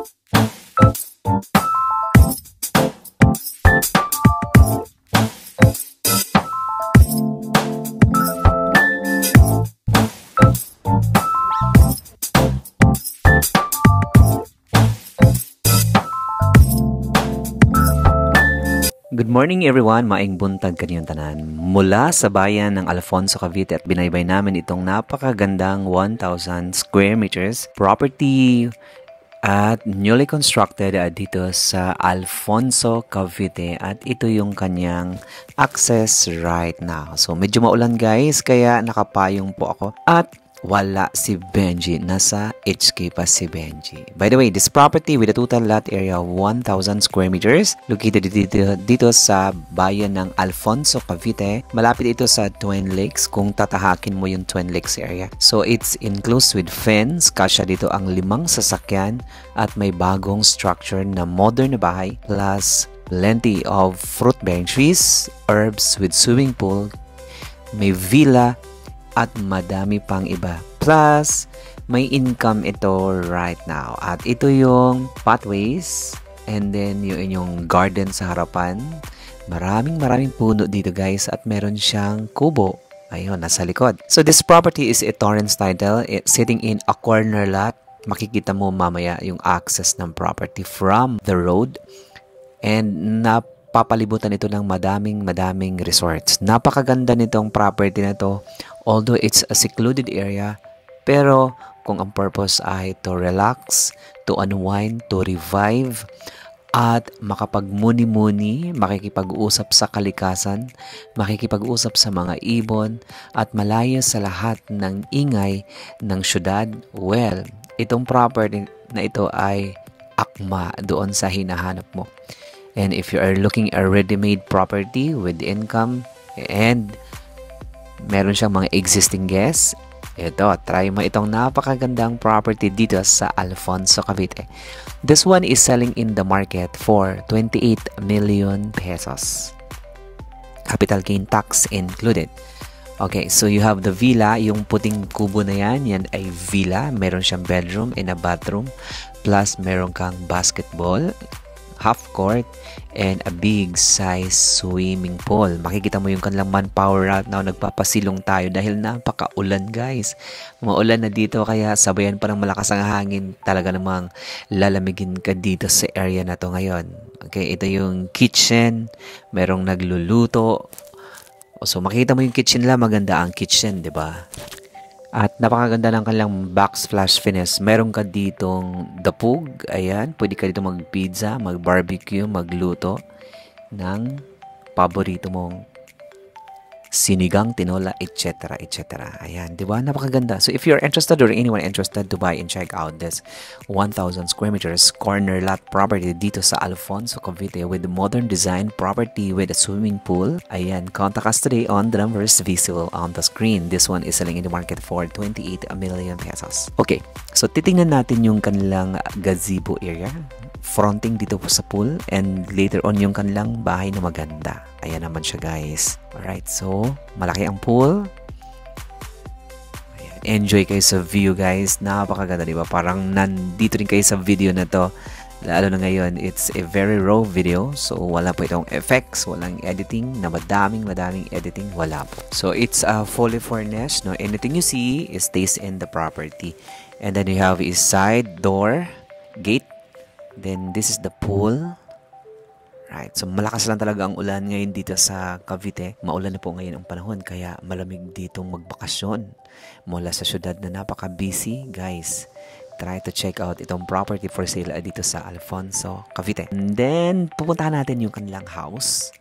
Good morning everyone, maing buntag kaniyong tanan. Mula sa bayan ng Alfonso, Cavite at binaybay namin itong napakagandang 1,000 square meters property at newly constructed dito sa Alfonso, Cavite at ito yung kanyang access right now. So medyo maulan guys kaya nakapayong po ako at wala si Benji. Nasa HK pa si Benji. By the way, this property with a total lot area of 1,000 square meters located dito sa bayan ng Alfonso, Cavite. Malapit ito sa Twin Lakes kung tatahakin mo yung Twin Lakes area. So it's enclosed with fence. Kasya dito ang 5 sasakyan at may bagong structure na modern na bahay plus plenty of fruit-bearing trees, herbs with swimming pool, may villa at madami pang iba. Plus, may income ito right now. At ito yung pathways and then yung inyong garden sa harapan. Maraming puno dito guys at meron siyang kubo. Ayun, nasa likod. So this property is a Torrens title. It's sitting in a corner lot. Makikita mo mamaya yung access ng property from the road. And napapalibutan ito ng madaming resorts. Napakaganda nitong property na to. Although it's a secluded area, pero kung ang purpose ay to relax, to unwind, to revive, at makapagmuni-muni, makikipag-usap sa kalikasan, makikipag-usap sa mga ibon, at malaya sa lahat ng ingay ng syudad, well, itong property na ito ay akma doon sa hinahanap mo. And if you are looking a ready-made property with income and meron siyang mga existing guests, ito, try mo itong napakagandang property dito sa Alfonso, Cavite. This one is selling in the market for 28 million pesos. Capital gain tax included. Okay, so you have the villa, yung puting kubo na yan ay villa. Meron siyang bedroom and a bathroom. Plus, meron kang basketball, half court, and a big size swimming pool. Makikita mo yung kanilang manpower right now. Nagpapasilong tayo dahil napaka-ulan guys. Maulan na dito kaya sabayan pa ng malakas ang hangin. Talaga namang lalamigin ka dito sa area na to ngayon. Okay, ito yung kitchen. Merong nagluluto. So makikita mo yung kitchen lang. Maganda ang kitchen, di ba? At napakaganda ng kanilang backsplash finish. Meron ka ditong dapug. Ayan. Pwede ka dito mag-pizza, mag-barbecue, magluto ng paborito mong sinigang, tinola, etc. etc. Ayan. Diba? Napakaganda. So if you're interested or anyone interested to buy and check out this 1,000 square meters corner lot property dito sa Alfonso, Cavite with modern design property with a swimming pool. Ayan. Contact us today on the numbers visible on the screen. This one is selling in the market for 28 million pesos. Okay. So titingnan natin yung kanilang gazebo area. Fronting dito po sa pool and later on yung kanilang bahay na maganda. Ayan naman siya guys. Alright, so malaki ang pool. Ayan, enjoy kayo sa view guys. Napakaganda diba? Parang nandito rin kayo sa video na to. Lalo na ngayon, it's a very raw video. So wala po itong effects, walang editing, na madaming editing, wala po. So it's fully furnished. No? Anything you see stays in the property. And then you have a side door, gate. Then this is the pool. Right. So malakas lang talaga ang ulan ngayon dito sa Cavite. Maulan na po ngayon ang panahon kaya malamig ditong magbakasyon mula sa syudad na napaka-busy, guys. Try to check out itong property for sale dito sa Alfonso, Cavite. And then pupuntahan natin yung kanilang house.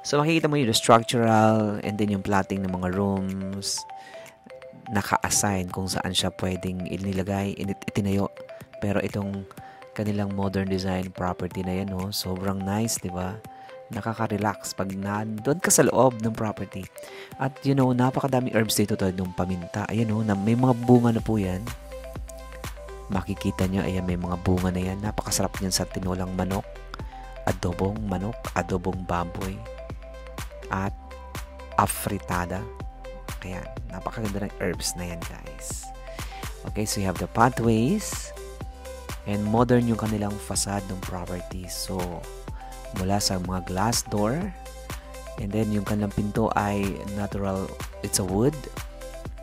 So makikita mo yung structural and then yung plotting ng mga rooms. Naka-assign kung saan siya pwedeng inilagay, itinayo. Pero itong kanilang modern design property na yan, no? Sobrang nice, di ba? Nakaka-relax pag nandun ka sa loob ng property. At, you know, napakadaming herbs dito tulad ng paminta. Ayan, no? Na may mga bunga na po yan. Makikita nyo, ayan, may mga bunga na yan. Napakasarap yan sa tinolang manok, adobong manok, adobong baboy, at afritada. Ayan, napakaganda ng herbs na yan, guys. Okay, so you have the pathways. And modern yung kanilang facade ng property. So, mula sa mga glass door. And then, yung kanilang pinto ay natural, it's a wood.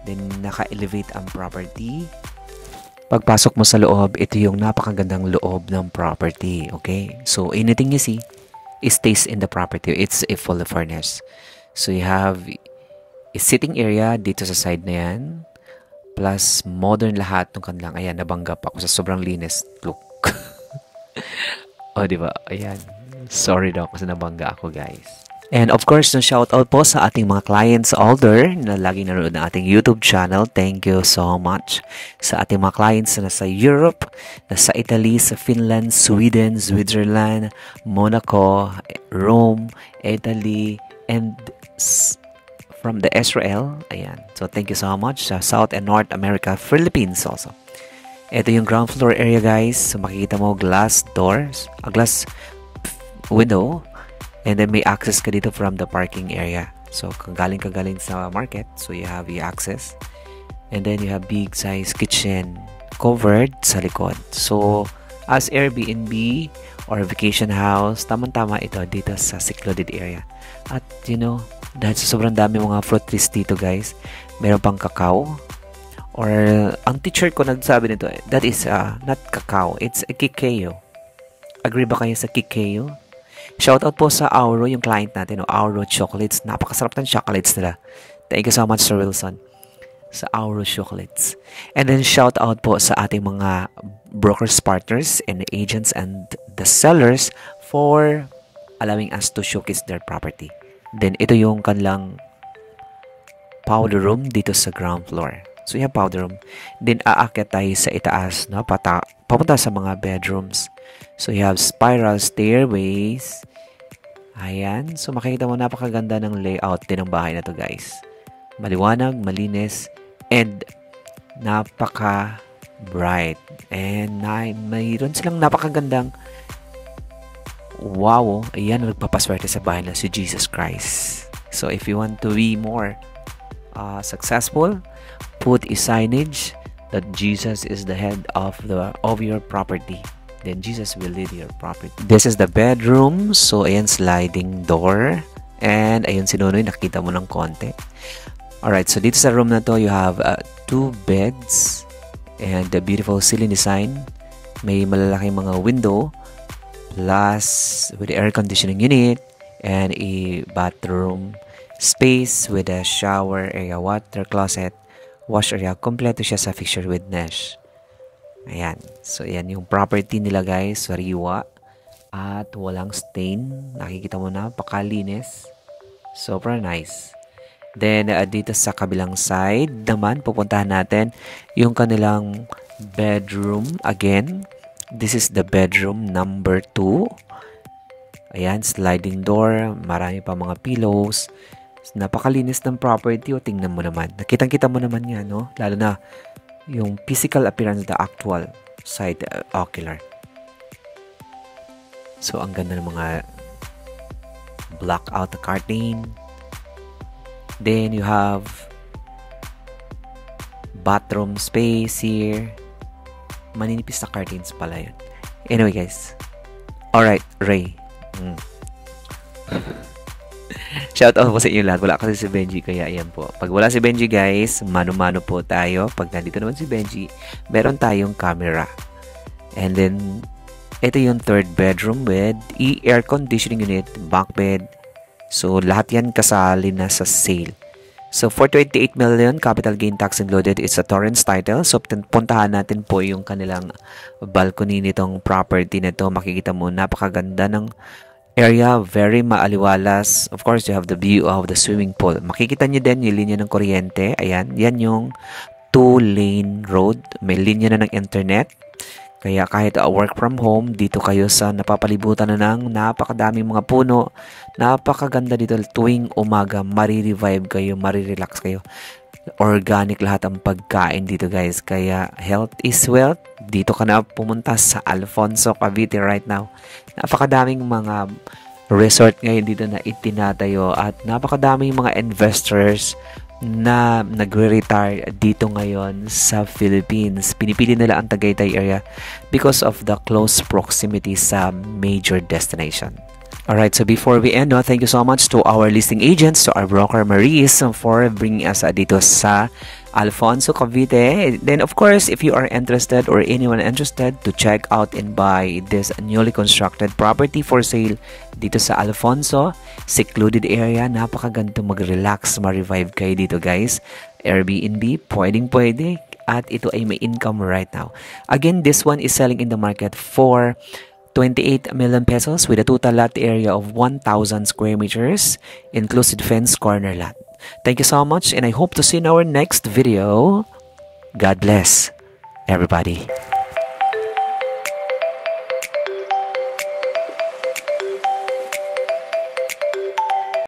Then, naka-elevate ang property. Pagpasok mo sa loob, ito yung napakagandang loob ng property. Okay? So, anything you see, it stays in the property. It's a full furnished. So, you have a sitting area dito sa side na yan. Plus, modern lahat ng kanilang. Ayan, nabangga pa ako sa sobrang linis. Look. O, diba? Ayan. Sorry daw kasi nabangga ako, guys. And of course, no, shout out po sa ating mga clients older na laging nanonood ng ating YouTube channel. Thank you so much. Sa ating mga clients na nasa Europe, nasa Italy, sa Finland, Sweden, Switzerland, Monaco, Rome, Italy, and from the Israel. Ayan. So, thank you so much. Sa South and North America, Philippines also. Ito yung ground floor area, guys. So, makikita mo glass doors, a glass window. And then may access ka dito from the parking area. So, kung galing sa market, so you have the access. And then you have big size kitchen covered sa likod. So, as Airbnb or vacation house, tamang-tama ito dito sa secluded area. At, you know, dahil sa sobrang dami mga fruit trees dito, guys, meron pang cacao. Or, ang teacher ko nagsabi nito, that is not cacao, it's a kikeo. Agree ba kayo sa kikeo? Shoutout po sa Auro, yung client natin, Auro Chocolates. Napakasarap ng chocolates nila. Thank you so much, Sir Wilson, sa Auro Chocolates. And then shoutout po sa ating mga brokers, partners, and agents and the sellers for allowing us to showcase their property. Then ito yung kanilang powder room dito sa ground floor. So yung powder room. Then aakyat tayo sa itaas, no? Papunta sa mga bedrooms. So you have spiral stairways. Ayan. So makikita mo napakaganda ng layout din ng bahay na to, guys. Maliwanag, malinis, and napaka-bright. And mayroon silang napakagandang wow. Ayan, nagpapaswerte sa bahay na si Jesus Christ. So if you want to be more successful, put a signage that Jesus is the head of your property. Then Jesus will lead your property. This is the bedroom. So, ayan, sliding door. And, ayun, si Nonoy, nakita mo ng konti. Alright, so dito sa room na to, you have 2 beds. And the beautiful ceiling design. May malalaking mga window. Plus, with the air conditioning unit. And a bathroom space with a shower area, water closet, wash area. Kompleto siya sa fixture with mesh. Ayan. So, ayan yung property nila, guys. Sariwa. At walang stain. Nakikita mo na. Pakalinis. Super nice. Then, dito sa kabilang side naman, pupuntahan natin yung kanilang bedroom. Again, this is the bedroom number 2. Ayan, sliding door. Marami pa mga pillows. Napakalinis ng property. O, tingnan mo naman. Nakitang-kita mo naman yan, no? Lalo na yung physical appearance, the actual side ocular. So, ang ganda ng mga block out the curtain. Then, you have bathroom space here. Maninipis na curtains pala yun. Anyway, guys. Alright, Ray. Shout out po sa inyo lahat. Wala kasi si Benji, kaya ayan po. Pag wala si Benji, guys, mano-mano po tayo. Pag nandito naman si Benji, meron tayong camera. And then, ito yung 3rd bedroom with air conditioning unit, bunk bed. So, lahat yan kasali na sa sale. So, for 28 million, capital gain tax included. It's a Torrance title. So, puntahan natin po yung kanilang balcony nitong property na to. Makikita mo, napakaganda ng area, very maaliwalas. Of course, you have the view of the swimming pool. Makikita nyo din yung linya ng kuryente. Ayan, yan yung 2-lane road. May linya na ng internet. Kaya kahit work from home, dito kayo sa napapalibutan na ng napakadaming mga puno. Napakaganda dito. Tuwing umaga, marirevive kayo, marirelax kayo. Organic lahat ang pagkain dito, guys. Kaya health is wealth. Dito ka na pumunta sa Alfonso, Cavite right now. Napakadaming mga resort ngayon dito na itinatayo at napakadaming mga investors na nagre-retire dito ngayon sa Philippines. Pinipili nila ang Tagaytay area because of the close proximity sa major destination. Alright, so before we end, thank you so much to our listing agents, to our broker Maris for bringing us dito sa Alfonso, Cavite. Then of course, if you are interested or anyone interested to check out and buy this newly constructed property for sale dito sa Alfonso, secluded area, napakaganda mag-relax, ma-revive kayo dito guys. Airbnb, pwedeng-pwede. At ito ay may income right now. Again, this one is selling in the market for 28 million pesos with a total lot area of 1,000 square meters, inclusive fence corner lot. Thank you so much, and I hope to see you in our next video. God bless everybody.